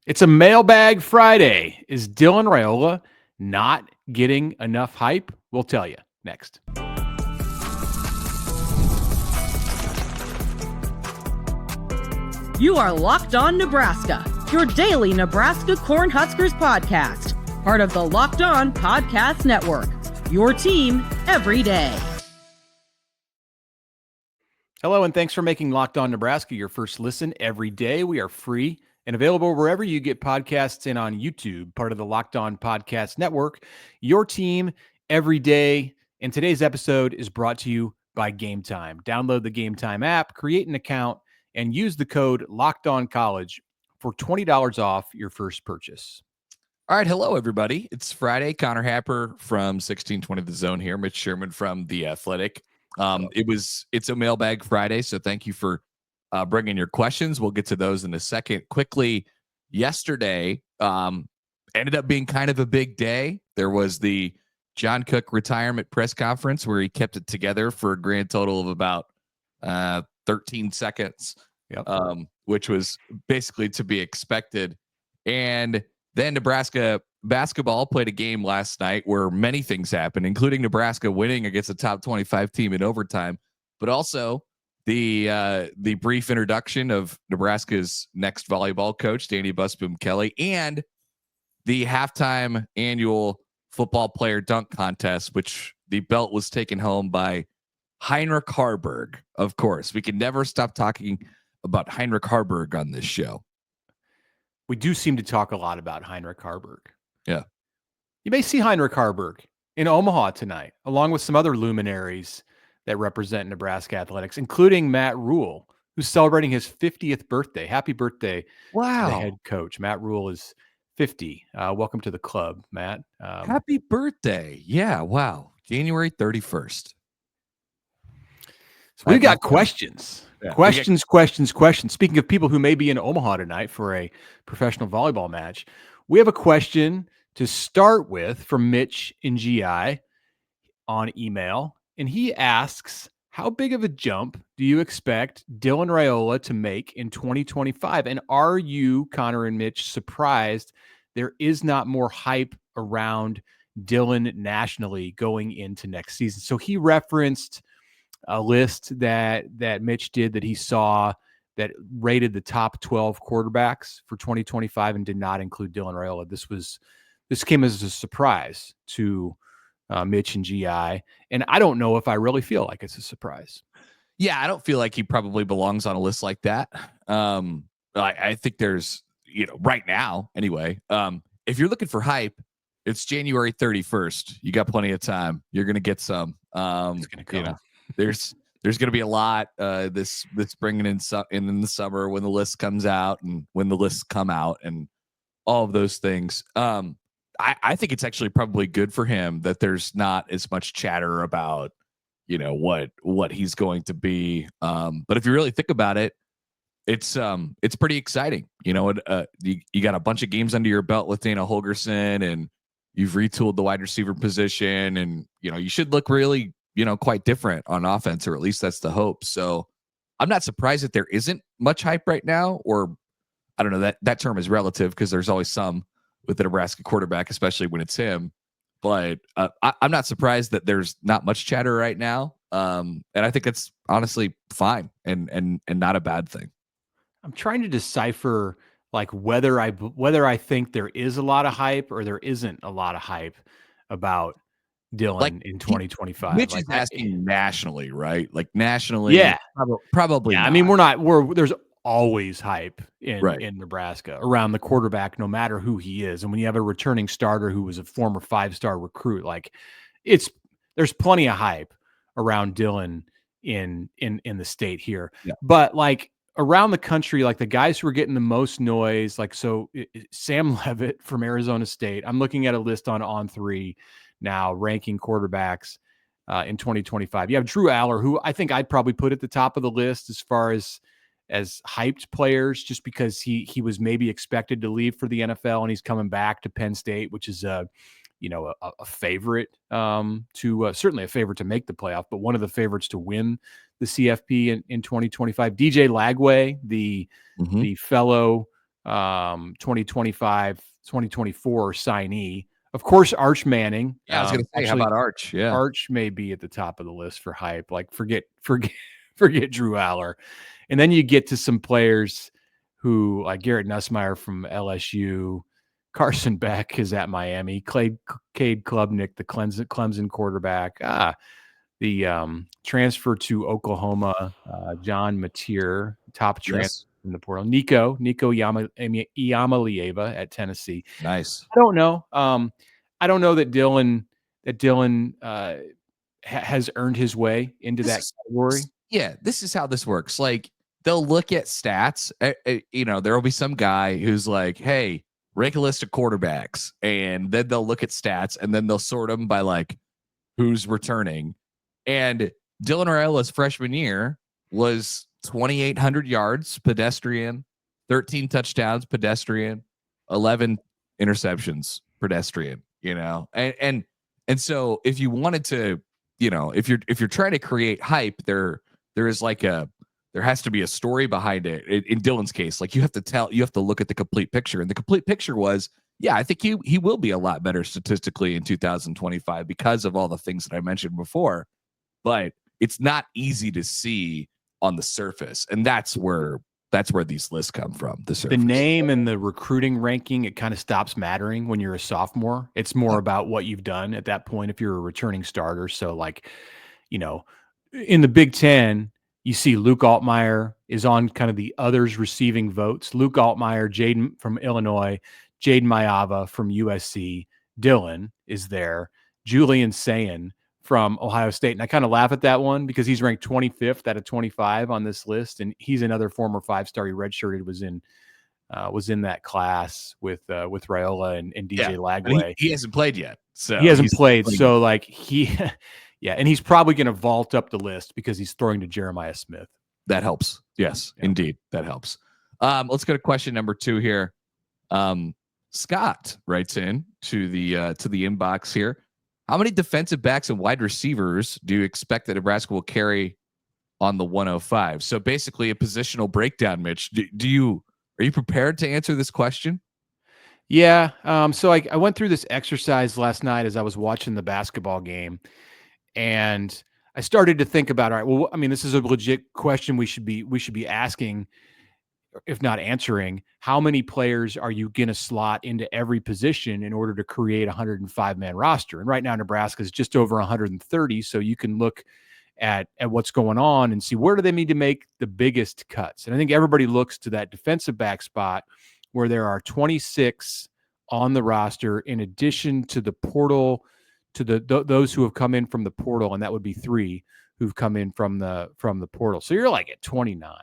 It's a mailbag Friday. Is Dylan Raiola not getting enough hype? We'll tell you next. You are Locked On Nebraska, your daily Nebraska Cornhuskers podcast, part of the Locked On Podcast Network, your team every day. Hello, and thanks for making Locked On Nebraska your first listen every day. We are free and available wherever you get podcasts and on YouTube, part of the Locked On Podcast Network, your team every day. And today's episode is brought to you by Game Time. Download the Game Time app, create an account, and use the code LOCKEDONCollege for $20 off your first purchase. All right. Hello, everybody. It's Friday. Connor Happer from 1620 The Zone here. Mitch Sherman from The Athletic. It's a mailbag Friday, so thank you for bringing your questions. We'll get to those in a second. Quickly, yesterday ended up being kind of a big day. There was the John Cook retirement press conference where he kept it together for a grand total of about 13 seconds, which was basically to be expected. And then Nebraska basketball played a game last night where many things happened, including Nebraska winning against a top 25 team in overtime, but also the brief introduction of Nebraska's next volleyball coach, Dani Busboom Kelly, and the halftime annual football player dunk contest, which the belt was taken home by Heinrich Haarberg. Of course, we can never stop talking about Heinrich Haarberg on this show. We do seem to talk a lot about Heinrich Haarberg. Yeah. You may see Heinrich Haarberg in Omaha tonight, along with some other luminaries that represent Nebraska athletics, including Matt Rule, who's celebrating his 50th birthday. Happy birthday, wow, to the head coach. Matt Rule is 50. Welcome to the club, Matt. Happy birthday. Yeah, wow. January 31st. So we've got questions. Yeah, questions. Speaking of people who may be in Omaha tonight for a professional volleyball match, we have a question to start with from Mitch in GI on email. And he asks, how big of a jump do you expect Dylan Raiola to make in 2025? And are you, Connor and Mitch, surprised there is not more hype around Dylan nationally going into next season? So he referenced a list that Mitch did that he saw that rated the top 12 quarterbacks for 2025 and did not include Dylan Raiola. This came as a surprise to Mitch and GI, and I don't know if I really feel like it's a surprise. Yeah, I don't feel like he probably belongs on a list like that. I think there's, right now anyway, if you're looking for hype, it's January 31st. You got plenty of time. You're going to get some. It's going to come. There's going to be a lot this spring and in the summer when the list comes out and when the lists come out and all of those things. I think it's actually probably good for him that there's not as much chatter about, what he's going to be. But if you really think about it, it's pretty exciting. You got a bunch of games under your belt with Dana Holgorsen, and you've retooled the wide receiver position, and you should look really quite different on offense, or at least that's the hope. So I'm not surprised that there isn't much hype right now, or I don't know, that term is relative because there's always some with the Nebraska quarterback, especially when it's him. But I'm not surprised that there's not much chatter right now. And I think it's honestly fine and not a bad thing. I'm trying to decipher like whether I think there is a lot of hype or there isn't a lot of hype about Dylan in 2025. Mitch is asking nationally, right? Like nationally, yeah, probably. Yeah, not. I mean, there's always hype in Nebraska around the quarterback, no matter who he is. And when you have a returning starter who was a former 5-star recruit, like there's plenty of hype around Dylan in the state here. Yeah. But like around the country, like the guys who are getting the most noise, like Sam Leavitt from Arizona State. I'm looking at a list on On3 now ranking quarterbacks in 2025. You have Drew Aller, who I think I'd probably put at the top of the list as far as hyped players, just because he was maybe expected to leave for the NFL and he's coming back to Penn State, which is a favorite to certainly a favorite to make the playoff, but one of the favorites to win the CFP in 2025. DJ Lagway, the fellow 2025, 2024 signee. Of course, Arch Manning. Yeah, I was going to say, actually, how about Arch? Yeah. Arch may be at the top of the list for hype. Like forget Drew Aller. And then you get to some players who, like Garrett Nussmeier from LSU, Carson Beck is at Miami, Cade Klubnik, the Clemson quarterback, the transfer to Oklahoma, John Mateer, top transfer in the portal, Nico Iamaleava at Tennessee. Nice. I don't know. I don't know that Dylan has earned his way into that category. Yeah, this is how this works. Like, they'll look at stats. There will be some guy who's like, hey, rank a list of quarterbacks. And then they'll look at stats and then they'll sort them by like who's returning. And Dylan Raiola's freshman year was 2,800 yards, pedestrian, 13 touchdowns, pedestrian, 11 interceptions, pedestrian, and so if you wanted to, if you're trying to create hype, there has to be a story behind it. In Dylan's case, like you have to look at the complete picture, and the complete picture was, yeah, I think he will be a lot better statistically in 2025 because of all the things that I mentioned before, but it's not easy to see on the surface, and that's where these lists come from. The name and the recruiting ranking, it kind of stops mattering when you're a sophomore. It's more about what you've done at that point if you're a returning starter. So like, in the Big Ten, you see Luke Altmaier is on kind of the others receiving votes. Luke Altmaier, Jaden from Illinois, Jaden Mayava from USC, Dylan is there, Julian Sayin from Ohio State. And I kind of laugh at that one because he's ranked 25th out of 25 on this list. And he's another former 5-star. He redshirted, was in that class with Raiola and DJ Lagway. He hasn't played yet. So he hasn't played. So like and he's probably going to vault up the list because he's throwing to Jeremiah Smith. That helps. Yes, indeed. That helps. Let's go to question number 2 here. Scott writes in to the inbox here. How many defensive backs and wide receivers do you expect that Nebraska will carry on the 105? So basically a positional breakdown, Mitch. Are you prepared to answer this question? Yeah. So I went through this exercise last night as I was watching the basketball game, and I started to think about, all right, well, I mean, this is a legit question we should be asking, if not answering. How many players are you going to slot into every position in order to create a 105-man roster? And right now, Nebraska is just over 130. So you can look at what's going on and see where do they need to make the biggest cuts. And I think everybody looks to that defensive back spot where there are 26 on the roster in addition to the portal, to those who have come in from the portal, and that would be 3 who've come in from the portal. So you're like at 29.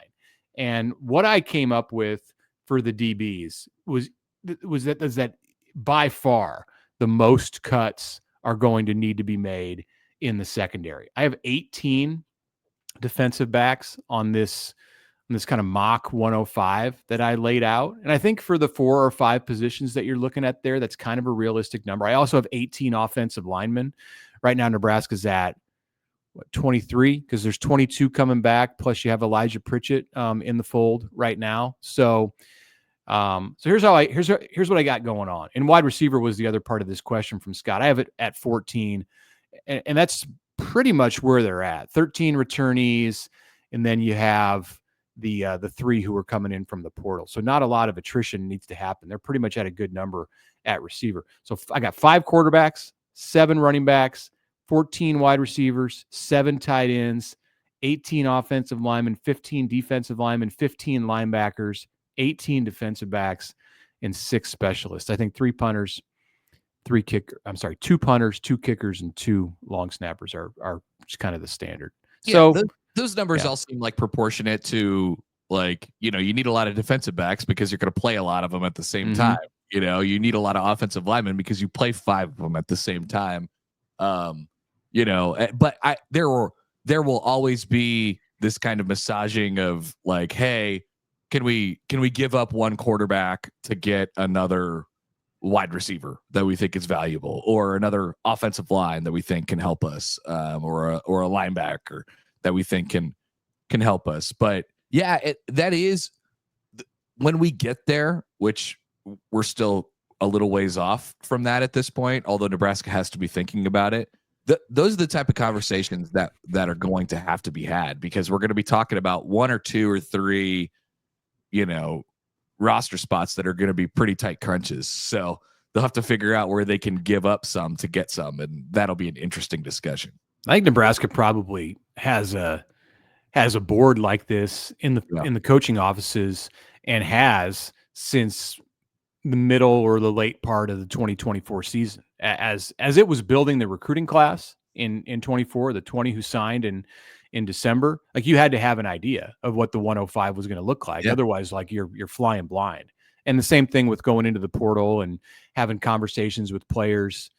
And what I came up with for the DBs was that by far the most cuts are going to need to be made in the secondary. I have 18 defensive backs on this kind of mock 105 that I laid out. And I think for the 4 or 5 positions that you're looking at there, that's kind of a realistic number. I also have 18 offensive linemen. Right now, Nebraska's at 23, because there's 22 coming back. Plus you have Elijah Pritchett in the fold right now. So here's what I got going on. And wide receiver was the other part of this question from Scott. I have it at 14, and that's pretty much where they're at. 13 returnees, and then you have the 3 who are coming in from the portal. So not a lot of attrition needs to happen. They're pretty much at a good number at receiver. So I got 5 quarterbacks, 7 running backs, 14 wide receivers, 7 tight ends, 18 offensive linemen, 15 defensive linemen, 15 linebackers, 18 defensive backs, and 6 specialists. I think 2 punters, 2 kickers, and 2 long snappers are just kind of the standard. Yeah, so those numbers all seem like proportionate to, like, you need a lot of defensive backs because you're going to play a lot of them at the same time. You need a lot of offensive linemen because you play 5 of them at the same time. But there will always be this kind of massaging of like, hey, can we give up 1 quarterback to get another wide receiver that we think is valuable, or another offensive line that we think can help us, or a linebacker that we think can help us. But yeah, that is when we get there, which we're still a little ways off from that at this point, although Nebraska has to be thinking about it. Those are the type of conversations that are going to have to be had, because we're going to be talking about 1 or 2 or 3, roster spots that are going to be pretty tight crunches. So they'll have to figure out where they can give up some to get some, and that'll be an interesting discussion. I think Nebraska probably has a board like this in the coaching offices, and has since the middle or the late part of the 2024 season, as it was building the recruiting class in 24, the 20 who signed in December. Like, you had to have an idea of what the 105 was going to look like. Otherwise, like, you're flying blind. And the same thing with going into the portal and having conversations with players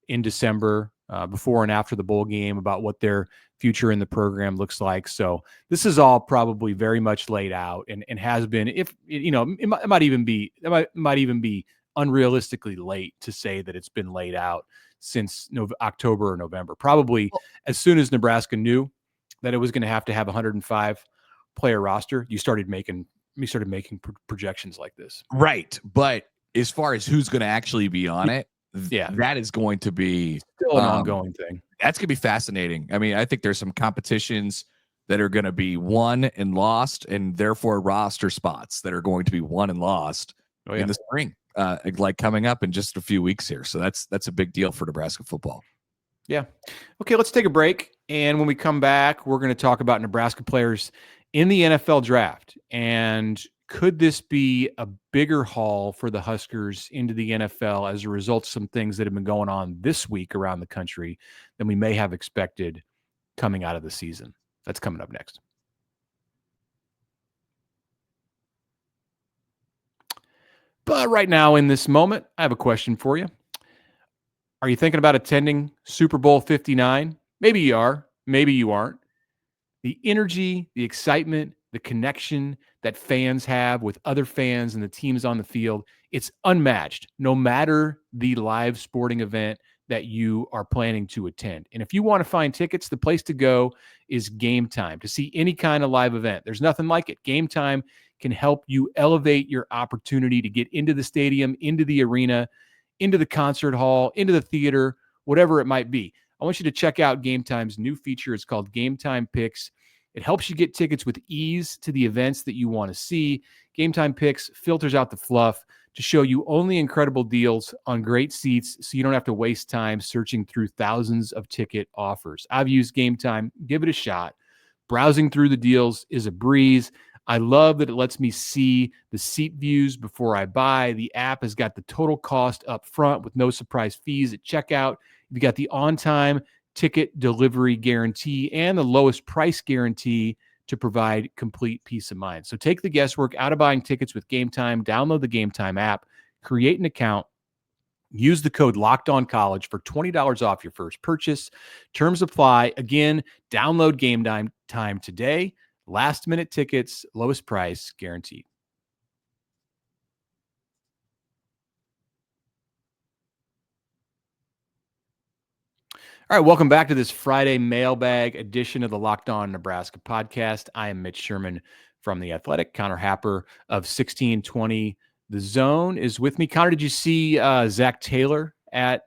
in December, before and after the bowl game, about what their future in the program looks like. So this is all probably very much laid out, and has been. If it might even be unrealistically late to say that it's been laid out since October or November. Probably as soon as Nebraska knew that it was going to have a 105 player roster, you started making projections like this. Right. But as far as who's going to actually be on it, that is going to be still an ongoing thing. That's going to be fascinating. I mean, I think there's some competitions that are going to be won and lost, and therefore roster spots that are going to be won and lost in the spring, like coming up in just a few weeks here. So that's a big deal for Nebraska football. Yeah. Okay, let's take a break. And when we come back, we're going to talk about Nebraska players in the NFL draft. And could this be a bigger haul for the Huskers into the NFL as a result of some things that have been going on this week around the country than we may have expected coming out of the season? That's coming up next. But right now, in this moment, I have a question for you. Are you thinking about attending Super Bowl 59? Maybe you are. Maybe you aren't. The energy, the excitement, the connection that fans have with other fans and the teams on the field, it's unmatched, no matter the live sporting event that you are planning to attend. And if you want to find tickets, the place to go is Game Time to see any kind of live event. There's nothing like it. Game Time can help you elevate your opportunity to get into the stadium, into the arena, into the concert hall, into the theater, whatever it might be. I want you to check out Game Time's new feature. It's called Game Time Picks. It helps you get tickets with ease to the events that you want to see. Game Time Picks filters out the fluff to show you only incredible deals on great seats, so you don't have to waste time searching through thousands of ticket offers. I've used Game Time. Give it a shot. Browsing through the deals is a breeze. I love that it lets me see the seat views before I buy. The app has got the total cost up front with no surprise fees at checkout. You've got the on-time ticket delivery guarantee and the lowest price guarantee to provide complete peace of mind. So take the guesswork out of buying tickets with Game Time. Download the Game Time app, create an account, use the code LOCKEDONCollege for $20 off your first purchase. Terms apply. Again, download Game Time today. Last minute tickets, lowest price guaranteed. All right, welcome back to this Friday mailbag edition of the Locked On Nebraska podcast. I am Mitch Sherman from The Athletic. Connor Happer of 1620 The Zone is with me. Connor, did you see Zac Taylor at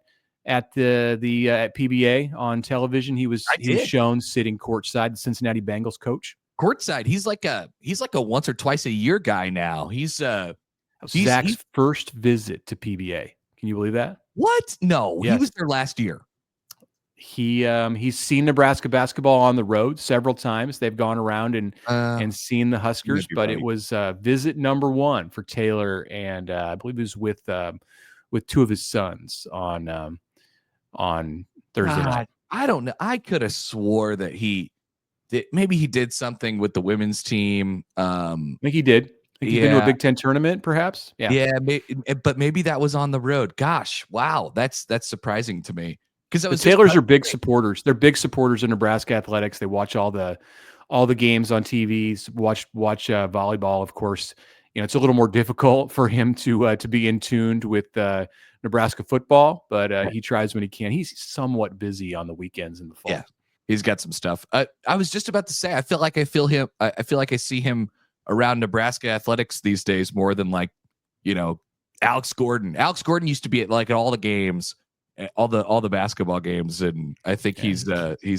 PBA on television? He was shown sitting courtside, the Cincinnati Bengals coach. Courtside, he's like a once or twice a year guy now. He's Zach's first visit to PBA. Can you believe that? What? No, yes. He was there last year. He's seen Nebraska basketball on the road several times. They've gone around and seen the Huskers, but it was visit number one for Taylor, and I believe it was with two of his sons on Thursday night. I don't know. I could have swore that maybe he did something with the women's team. I think he did. He's been to a Big Ten tournament, perhaps. Yeah, but maybe that was on the road. Gosh, wow, that's surprising to me. The Taylors are big supporters. They're big supporters of Nebraska athletics. They watch all the games on TV. Watch volleyball, of course. You know, it's a little more difficult for him to be in tuned with Nebraska football, but he tries when he can. He's somewhat busy on the weekends in the fall. Yeah, he's got some stuff. I was just about to say, I feel like I see him around Nebraska athletics these days more than like, Alex Gordon. Alex Gordon used to be at like all the games, all the basketball games, and I think he's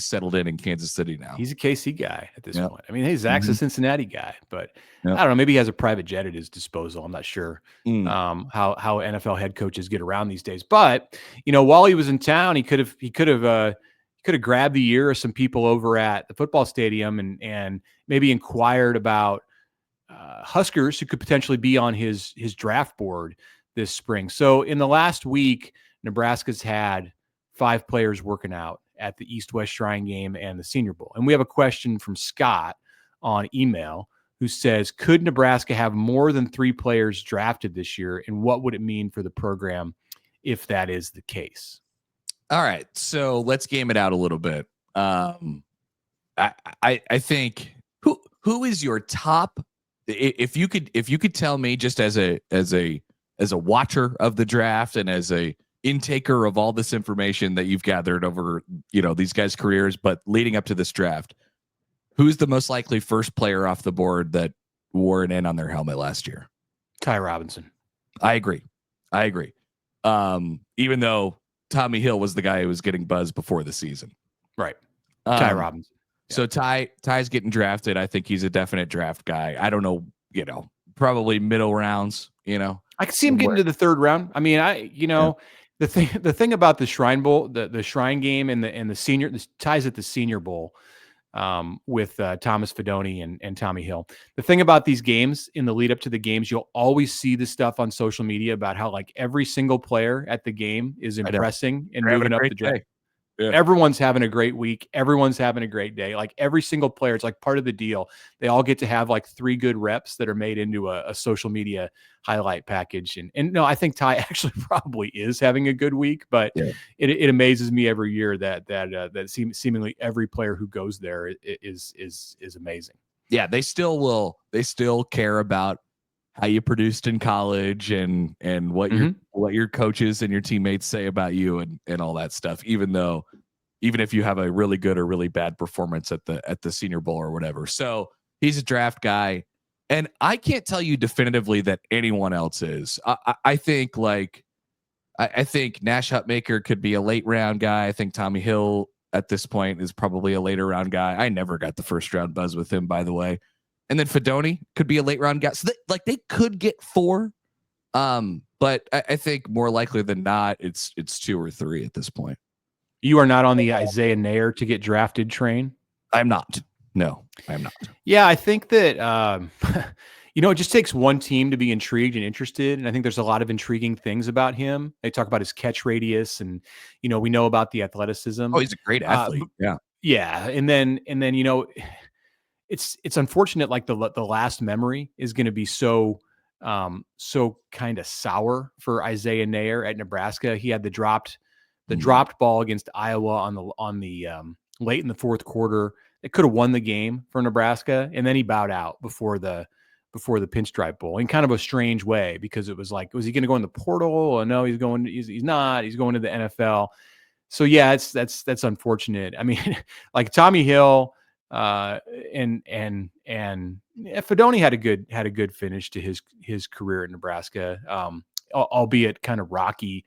settled in Kansas City now. He's a KC guy at this point. I mean, hey, Zac's a Cincinnati guy, but I don't know. Maybe he has a private jet at his disposal. I'm not sure how NFL head coaches get around these days. But while he was in town, he could have grabbed the ear of some people over at the football stadium and maybe inquired about Huskers who could potentially be on his draft board this spring. So in the last week, Nebraska's had 5 players working out at the East-West Shrine game and the Senior Bowl. And we have a question from Scott on email who says, could Nebraska have more than 3 players drafted this year? And what would it mean for the program if that is the case? All right. So let's game it out a little bit. I think who is your top, if you could tell me just as a watcher of the draft and as a intaker of all this information that you've gathered over, these guys' careers, but leading up to this draft, who's the most likely first player off the board that wore an N on their helmet last year? Ty Robinson. I agree. Even though Tommy Hill was the guy who was getting buzzed before the season. Right. Ty Robinson. Yeah. So Ty's getting drafted. I think he's a definite draft guy. I don't know, probably middle rounds, I could see him getting to the 3rd round. I mean, the thing about the Shrine Bowl, the Shrine game and the senior, the ties at the Senior Bowl with Thomas Fidone and Tommy Hill. The thing about these games in the lead up to the games, you'll always see this stuff on social media about how like every single player at the game is impressing and moving up the draft. Yeah. Everyone's having a great week. Everyone's having a great day. Like every single player, it's like part of the deal. They all get to have like 3 good reps that are made into a social media highlight package. And no, I think Ty actually probably is having a good week, but it amazes me every year that seemingly every player who goes there is amazing. Yeah, they still care about how you produced in college and what your coaches and your teammates say about you and all that stuff, even if you have a really good or really bad performance at the Senior Bowl or whatever. So he's a draft guy, and I can't tell you definitively that anyone else is. I think Nash Hutmaker could be a late round guy. I think Tommy Hill at this point is probably a later round guy. I never got the first round buzz with him, by the way. And then Fidone could be a late round guy. So they could get 4. But I think more likely than not, it's 2 or 3 at this point. You are not on the Isaiah Nair to get drafted train? I'm not. No, I'm not. Yeah, I think that, it just takes one team to be intrigued and interested. And I think there's a lot of intriguing things about him. They talk about his catch radius and, we know about the athleticism. Oh, he's a great athlete. Yeah. Yeah. And then, it's unfortunate. Like the last memory is going to be so kind of sour for Isaiah Nair at Nebraska. He had the dropped ball against Iowa on the late in the 4th quarter. It could have won the game for Nebraska, and then he bowed out before the Pinstripe Bowl in kind of a strange way, because it was like, was he going to go in the portal? Or no, he's not. He's going to the NFL. So yeah, that's unfortunate. I mean, like Tommy Hill. And Fidone had a good finish to his career at Nebraska, albeit kind of rocky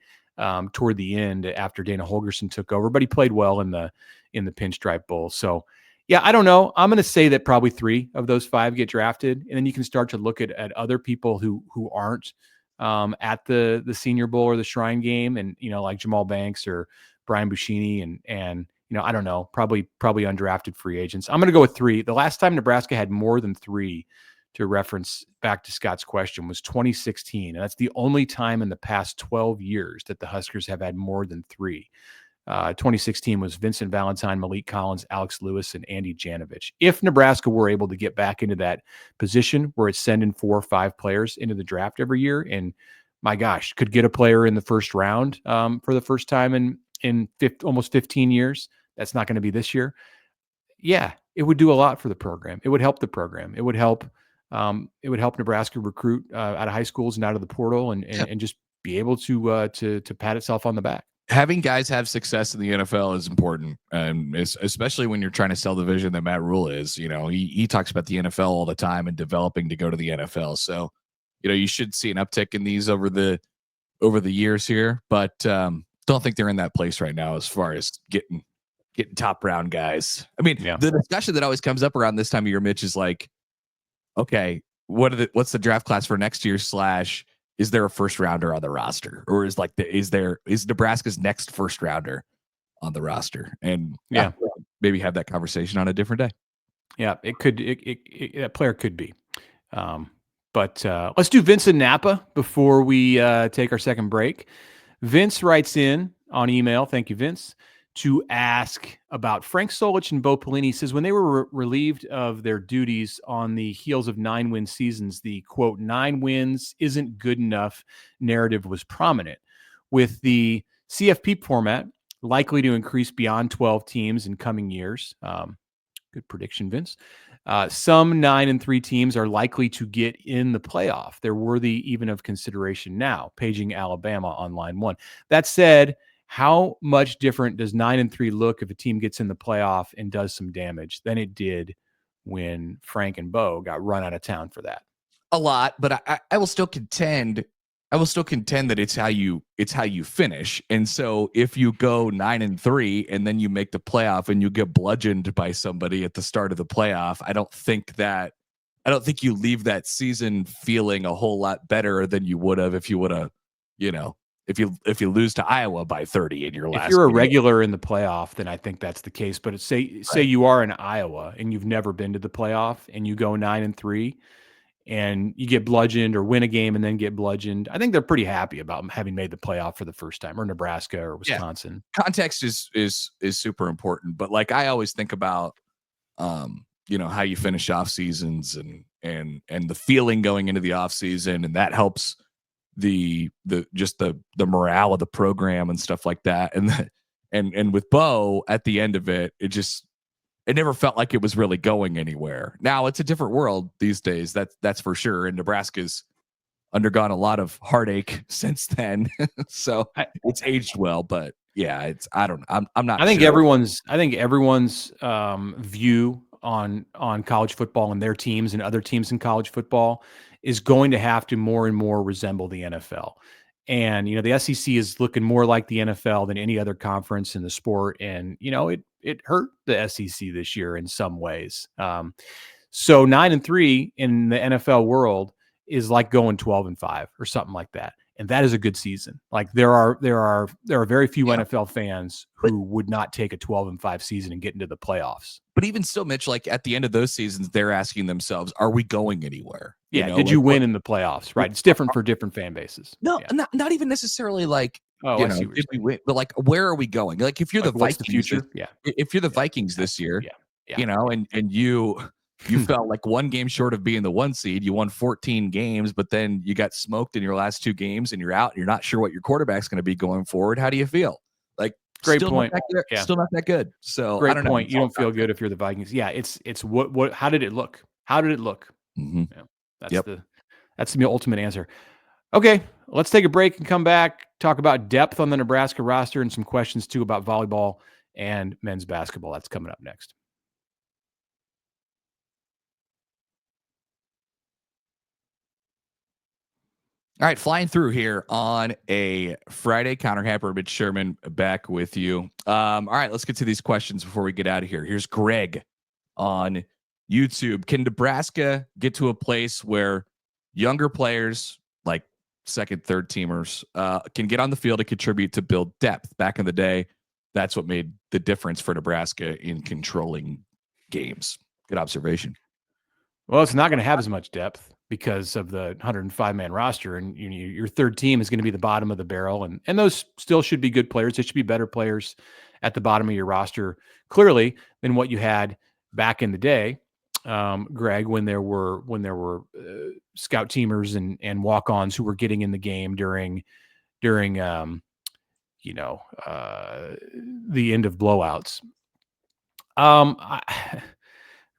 toward the end after Dana Holgorsen took over, but he played well in the Pinstripe Bowl. So yeah, I don't know. I'm going to say that probably 3 of those 5 get drafted, and then you can start to look at other people who aren't at the Senior Bowl or the Shrine game, and like Jamal Banks or Brian Buschini and I don't know, probably undrafted free agents. I'm going to go with 3. The last time Nebraska had more than 3, to reference back to Scott's question, was 2016. And that's the only time in the past 12 years that the Huskers have had more than 3. 2016 was Vincent Valentine, Malik Collins, Alex Lewis, and Andy Janovich. If Nebraska were able to get back into that position where it's sending 4 or 5 players into the draft every year, and my gosh, could get a player in the first round for the first time in almost 15 years, that's not going to be this year. Yeah, it would do a lot for the program. It would help the program. It would help Nebraska recruit out of high schools and out of the portal, and just be able to pat itself on the back. having guys have success in the NFL is important, especially when you're trying to sell the vision that Matt Rule is. He talks about the NFL all the time and developing to go to the NFL. So, you should see an uptick in these over the years here, but don't think they're in that place right now as far as getting top round guys. I mean, the discussion that always comes up around this time of year, Mitch, is like, okay, what's the draft class for next year? / is there a first rounder on the roster, or is Nebraska's next first rounder on the roster? And maybe have that conversation on a different day. Yeah, it could. That player could be. But let's do Vincent Napa before we take our second break. Vince writes in on email. Thank you, Vince, to ask about Frank Solich and Bo Pelini. He says when they were relieved of their duties on the heels of 9-win seasons, the quote 9 wins isn't good enough narrative was prominent. With the CFP format likely to increase beyond 12 teams in coming years. Good prediction, Vince. Some 9-3 teams are likely to get in the playoff. They're worthy even of consideration now, paging Alabama on line 1. That said, how much different does 9-3 look if a team gets in the playoff and does some damage than it did when Frank and Bo got run out of town for that? A lot, but I will still contend. That it's how you finish. And so if you go 9-3 and then you make the playoff and you get bludgeoned by somebody at the start of the playoff, I don't think you leave that season feeling a whole lot better than you would have if you would have, if you lose to Iowa by 30 in your last. If you're a regular in the playoff, then I think that's the case. But say you are in Iowa and you've never been to the playoff and you go 9-3 and you get bludgeoned or win a game and then get bludgeoned, I think they're pretty happy about having made the playoff for the first time, or Nebraska or Wisconsin. Yeah. Context is super important, but like I always think about how you finish off seasons and the feeling going into the off season, and that helps the morale of the program and stuff like that. And with Bo at the end of it, it never felt like it was really going anywhere. Now it's a different world these days. That's for sure. And Nebraska's undergone a lot of heartache since then. So it's aged well, but yeah, I'm not. I think sure. everyone's view on college football and their teams and other teams in college football is going to have to more and more resemble the NFL. And, the SEC is looking more like the NFL than any other conference in the sport. And, it hurt the SEC this year in some ways. So 9-3 in the NFL world is like going 12-5 or something like that. And that is a good season. Like there are very few NFL fans who would not take a 12-5 season and get into the playoffs. But even still, Mitch, like at the end of those seasons, they're asking themselves, are we going anywhere? Did you win in the playoffs? Right. It's different for different fan bases. No, not even necessarily like, did we win? But like, where are we going? Like if you're the Vikings, the future? If you're the Vikings this year, and you felt like one game short of being the 1 seed, you won 14 games, but then you got smoked in your last 2 games and you're out and you're not sure what your quarterback's going to be going forward. How do you feel? Like, great point. Still not that good. So great I don't point. know. You don't feel good if you're the Vikings. Yeah. It's what, how did it look? How did it look? Mm-hmm. Yeah, that's the ultimate answer. Okay. Let's take a break and come back, talk about depth on the Nebraska roster and some questions too about volleyball and men's basketball. That's coming up next. All right, flying through here on a Friday. Connor Happer, Mitch Sherman, back with you. All right, let's get to these questions before we get out of here. Here's Greg on YouTube. Can Nebraska get to a place where younger players, like second, third teamers, can get on the field and contribute to build depth? Back in the day, that's what made the difference for Nebraska in controlling games. Good observation. Well, it's not going to have as much depth because of the 105-man roster, and your third team is going to be the bottom of the barrel, and those still should be good players. They should be better players at the bottom of your roster, clearly, than what you had back in the day, Greg, when there were scout teamers and walk-ons who were getting in the game during the end of blowouts.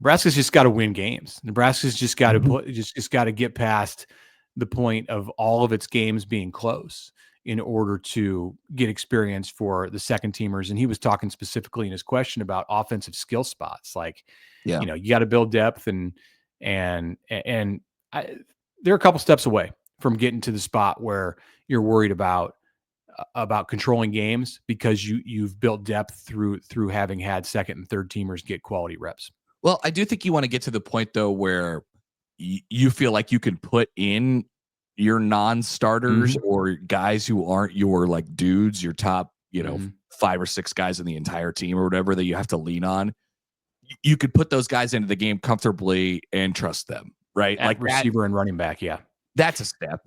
Nebraska's just got to win games. Nebraska's just got to just got to get past the point of all of its games being close. in order to get experience for the second teamers. And he was talking specifically in his question about offensive skill spots. Like, you got to build depth and they're a couple steps away from getting to the spot where you're worried about controlling games because you've built depth through having had second and third teamers get quality reps. Well, I do think you want to get to the point though where you feel like you can put in your non-starters or guys who aren't your like dudes, your top, 5 or 6 guys in the entire team or whatever that you have to lean on. You could put those guys into the game comfortably and trust them, right? Like receiver and running back. Yeah. That's a step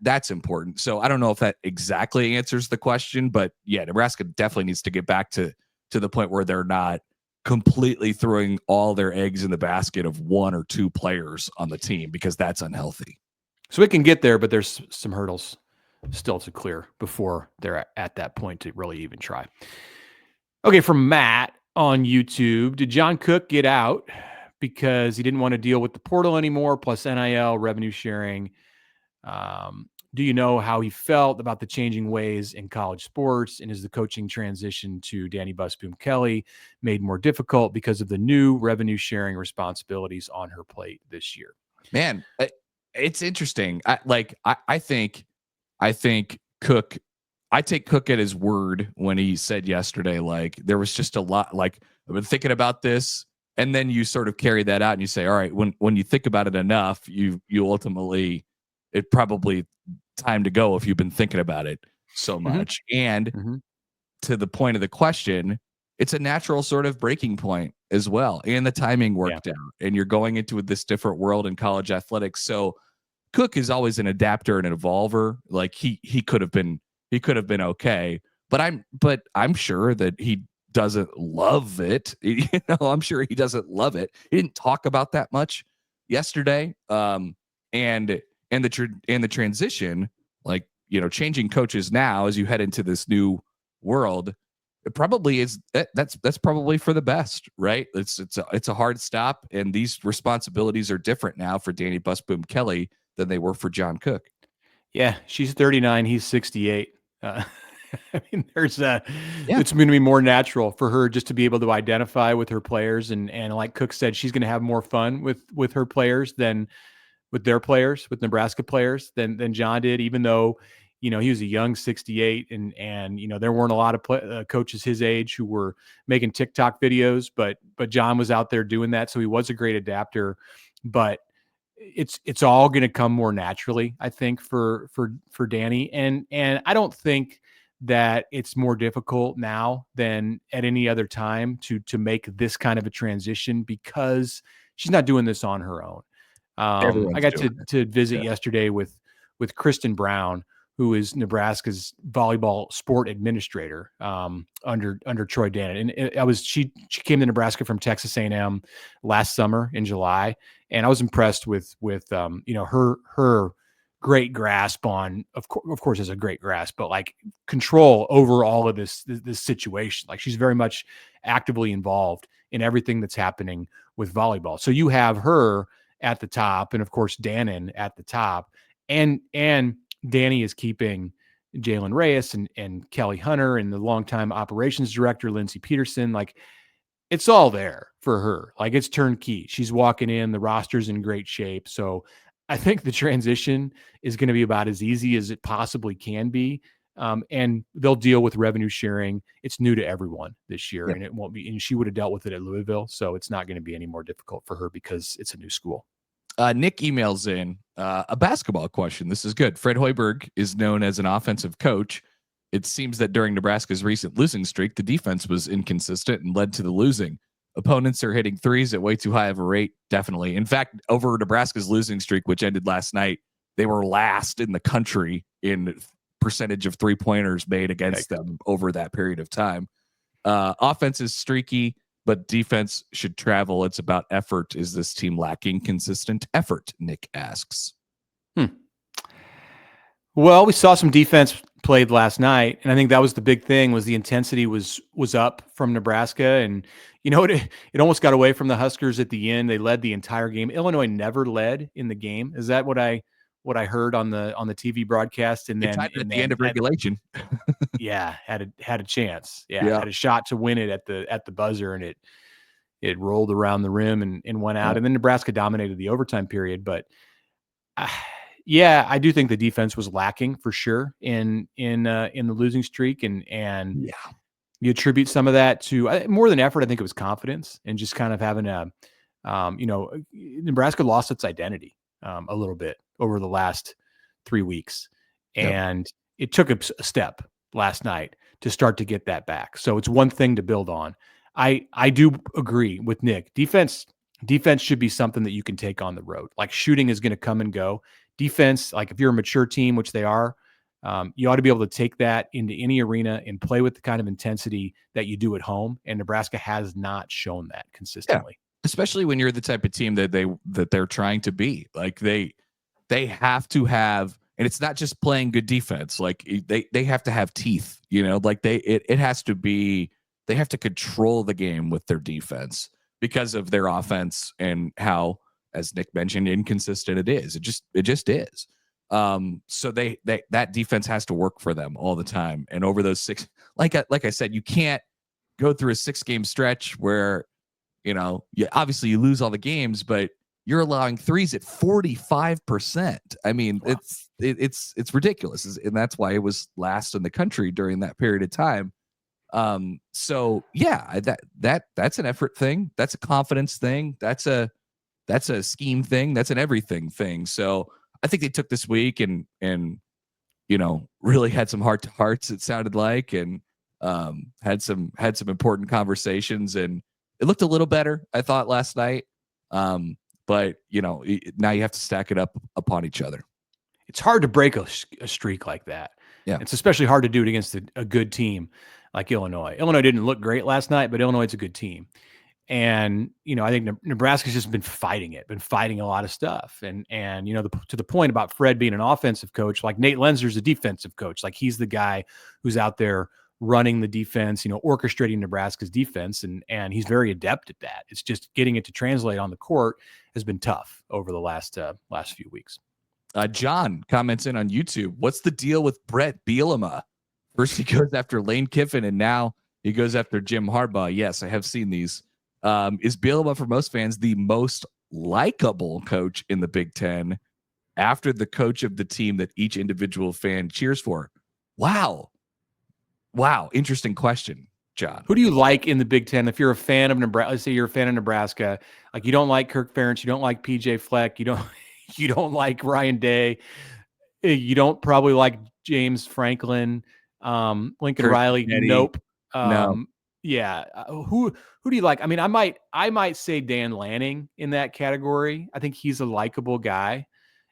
that's important. So I don't know if that exactly answers the question, but yeah, Nebraska definitely needs to get back to the point where they're not completely throwing all their eggs in the basket of 1 or 2 players on the team, because that's unhealthy. So it can get there, but there's some hurdles still to clear before they're at that point to really even try. Okay, from Matt on YouTube, did John Cook get out because he didn't want to deal with the portal anymore, plus NIL, revenue sharing? Do you know how he felt about the changing ways in college sports? And is the coaching transition to Dani Busboom Kelly made more difficult because of the new revenue sharing responsibilities on her plate this year? Man, it's interesting. I think Cook, I take Cook at his word when he said yesterday, like, there was just a lot, like, I've been thinking about this. And then you sort of carry that out and you say, all right, when you think about it enough, you ultimately, it probably time to go if you've been thinking about it so much. And to the point of the question, it's a natural sort of breaking point as well. And the timing worked out, and you're going into this different world in college athletics. So Cook is always an adapter and an evolver. Like he could have been okay, but I'm sure that he doesn't love it. I'm sure he doesn't love it. He didn't talk about that much yesterday. And the transition, like, changing coaches now as you head into this new world, it probably is that's probably for the best, right? It's a hard stop, and these responsibilities are different now for Dani Busboom Kelly than they were for John Cook. Yeah, she's 39, he's 68. I mean, it's going to be more natural for her just to be able to identify with her players, and like Cook said, she's going to have more fun with her players than with their players, with Nebraska players, than John did, even though, he was a young 68 and there weren't a lot of coaches his age who were making TikTok videos, but John was out there doing that. So he was a great adapter, but it's all going to come more naturally, I think, for Dani. And I don't think that it's more difficult now than at any other time to make this kind of a transition, because she's not doing this on her own. I got to visit yesterday with Kristen Brown, who is Nebraska's volleyball sport administrator under Troy Dannon. And she came to Nebraska from Texas A&M last summer in July, and I was impressed with her great grasp on, of course, is a great grasp, but like control over all of this situation. Like, she's very much actively involved in everything that's happening with volleyball. So you have her at the top, and of course Dannon at the top, and Dani is keeping Jalen Reyes and Kelly Hunter and the longtime operations director Lindsey Peterson. Like, it's all there for her. Like, it's turnkey. She's walking in, the roster's in great shape. So I think the transition is going to be about as easy as it possibly can be. And they'll deal with revenue sharing. It's new to everyone this year, and it won't be, and she would have dealt with it at Louisville. So it's not going to be any more difficult for her because it's a new school. Nick emails in a basketball question. This is good. Fred Hoiberg is known as an offensive coach. It seems that during Nebraska's recent losing streak, the defense was inconsistent and led to the losing. Opponents are hitting threes at way too high of a rate, definitely. In fact, over Nebraska's losing streak, which ended last night, they were last in the country in percentage of three-pointers made against them over that period of time. Offense is streaky, but defense should travel. It's about effort. Is this team lacking consistent effort? Nick asks. Well, we saw some defense played last night, and I think that was the big thing, was the intensity was up from Nebraska. And it almost got away from the Huskers at the end. They led the entire game. Illinois never led in the game. Is that what I what I heard on the TV broadcast, and then at the end of regulation. had a chance. Yeah. Had a shot to win it at the buzzer, and it rolled around the rim and went out. And then Nebraska dominated the overtime period. But I do think the defense was lacking for sure in the losing streak, and you attribute some of that to more than effort. I think it was confidence and just kind of having Nebraska lost its identity a little bit over the last 3 weeks, and it took a step last night to start to get that back. So it's one thing to build on. I do agree with Nick. Defense should be something that you can take on the road. Like shooting is going to come and go. Defense, like if you're a mature team, which they are, you ought to be able to take that into any arena and play with the kind of intensity that you do at home. And Nebraska has not shown that consistently. Yeah. Especially when you're the type of team that they're trying to be. Like they have to have, and it's not just playing good defense. Like they have to have teeth, like it has to be, they have to control the game with their defense because of their offense and how, as Nick mentioned, inconsistent it is. It just is. So that defense has to work for them all the time. And over those 6, like I said, you can't go through a 6-game stretch where, obviously you lose all the games, but you're allowing threes at 45%. I mean, wow. It's ridiculous. And that's why it was last in the country during that period of time. So yeah, that's an effort thing. That's a confidence thing. That's a scheme thing. That's an everything thing. So I think they took this week and really had some heart to hearts, it sounded like, and had some important conversations, and it looked a little better, I thought, last night. But now you have to stack it up upon each other. It's hard to break a streak like that. Yeah. It's especially hard to do it against a good team like Illinois. Illinois didn't look great last night, but Illinois is a good team. And, I think Nebraska's just been fighting a lot of stuff. And to the point about Fred being an offensive coach, like Nate Lenzer's a defensive coach. Like he's the guy who's out there running the defense, orchestrating Nebraska's defense. And he's very adept at that. It's just getting it to translate on the court has been tough over the last few weeks. John comments in on YouTube. What's the deal with Brett Bielema? First he goes after Lane Kiffin, and now he goes after Jim Harbaugh. Yes, I have seen these. Is Bielema, for most fans, the most likable coach in the Big Ten after the coach of the team that each individual fan cheers for? Wow. Interesting question, John. Who do you like in the Big Ten? If you're a fan of Nebraska, let's say you're a fan of Nebraska, like you don't like Kirk Ferentz, you don't like PJ Fleck, you don't like Ryan Day, you don't probably like James Franklin, Lincoln Riley. Nope. No. Yeah. Who do you like? I mean, I might say Dan Lanning in that category. I think he's a likable guy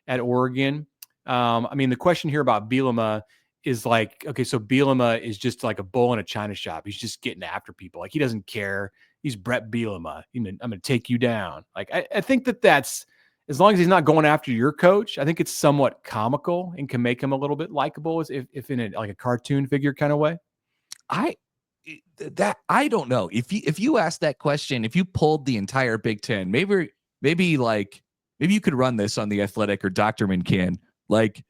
at Oregon. I mean, the question here about Bielema is like, okay, so Bielema is just like a bull in a china shop. He's just getting after people. Like he doesn't care. He's Brett Bielema. I'm going to take you down. Like, I think that's, as long as he's not going after your coach, I think it's somewhat comical and can make him a little bit likable, if in a cartoon figure kind of way. I don't know. If you asked that question, if you pulled the entire Big Ten, maybe you could run this on The Athletic, or Doctorman can, like,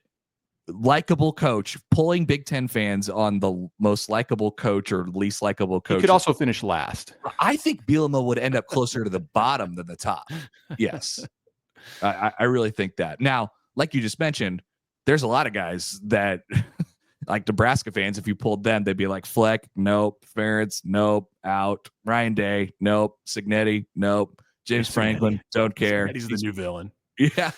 likable coach, pulling Big Ten fans on the most likable coach or least likable coach. He could also finish last. I think Bielema would end up closer to the bottom than the top. Yes. I really think that. Now, like you just mentioned, there's a lot of guys that like Nebraska fans, if you pulled them, they'd be like Fleck, nope. Ferentz, nope. Out. Ryan Day, nope. Signetti, nope. James Franklin, don't care. He's the new villain. Yeah,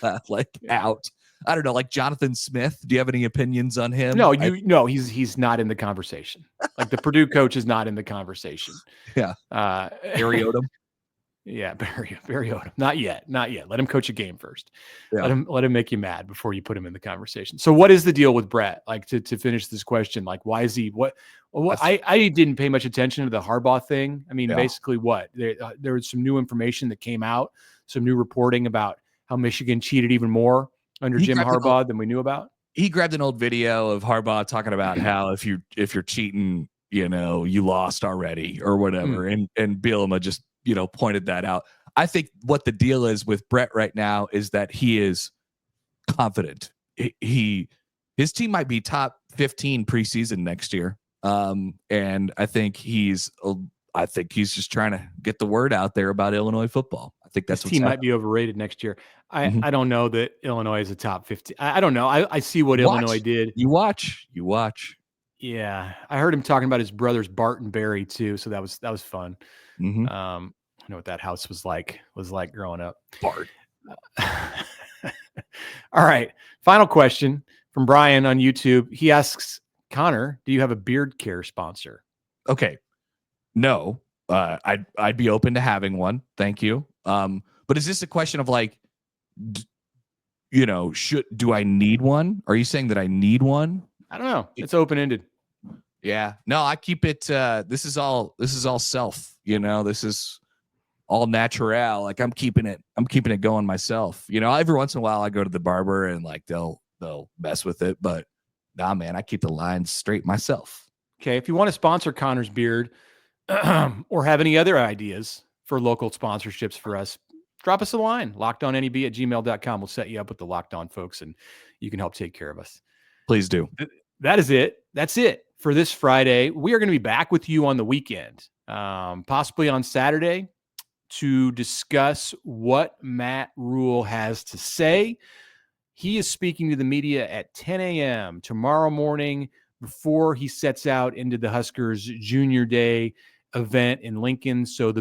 out. I don't know, like Jonathan Smith. Do you have any opinions on him? No, he's not in the conversation. Like the Purdue coach is not in the conversation. Yeah. Barry Odom. Yeah, Barry Odom. Not yet. Let him coach a game first. Yeah. Let him make you mad before you put him in the conversation. So what is the deal with Brett? Like to finish this question, like why is he what I didn't pay much attention to the Harbaugh thing. I mean, basically what? There was some new information that came out, some new reporting about how Michigan cheated even more under Jim Harbaugh than we knew about. He grabbed an old video of Harbaugh talking about how if you're cheating, you lost already or whatever. And Bielema just pointed that out. I think what the deal is with Brett right now is that he is confident his team might be top 15 preseason next year. And I think he's just trying to get the word out there about Illinois football. I think that's His team might be overrated next year. I don't know that Illinois is a top 15. I don't know. I see what Illinois did. You watch. Yeah, I heard him talking about his brothers Bart and Barry too. So that was fun. Mm-hmm. I know what that house was like growing up. Bart. All right. Final question from Brian on YouTube. He asks, Connor, do you have a beard care sponsor? Okay. No. I'd be open to having one. Thank you. But is this a question of like, do I need one? Are you saying that I need one? I don't know. It's open-ended. Yeah. No, I keep it. This is all self, this is all natural. Like I'm keeping it going myself. Every once in a while I go to the barber and like they'll mess with it, but nah, man, I keep the lines straight myself. Okay. If you want to sponsor Connor's beard or have any other ideas for local sponsorships for us, drop us a line, lockedonneb@gmail.com. We'll set you up with the Locked On folks and you can help take care of us. Please do. That is it. That's it for this Friday. We are going to be back with you on the weekend, possibly on Saturday, to discuss what Matt Rule has to say. He is speaking to the media at 10 a.m. tomorrow morning before he sets out into the Huskers Junior Day event in Lincoln. So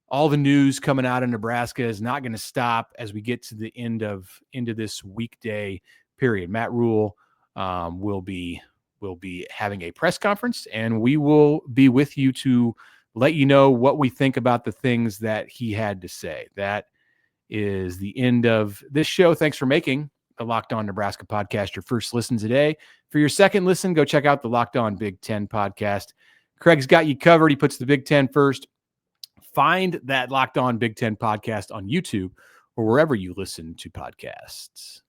all the news coming out of Nebraska is not going to stop as we get to the into this weekday period. Matt Rule will be having a press conference, and we will be with you to let you know what we think about the things that he had to say. That is the end of this show. Thanks for making the Locked On Nebraska podcast your first listen today. For your second listen, go check out the Locked On Big Ten podcast. Craig's got you covered. He puts the Big Ten first. Find that Locked On Big Ten podcast on YouTube or wherever you listen to podcasts.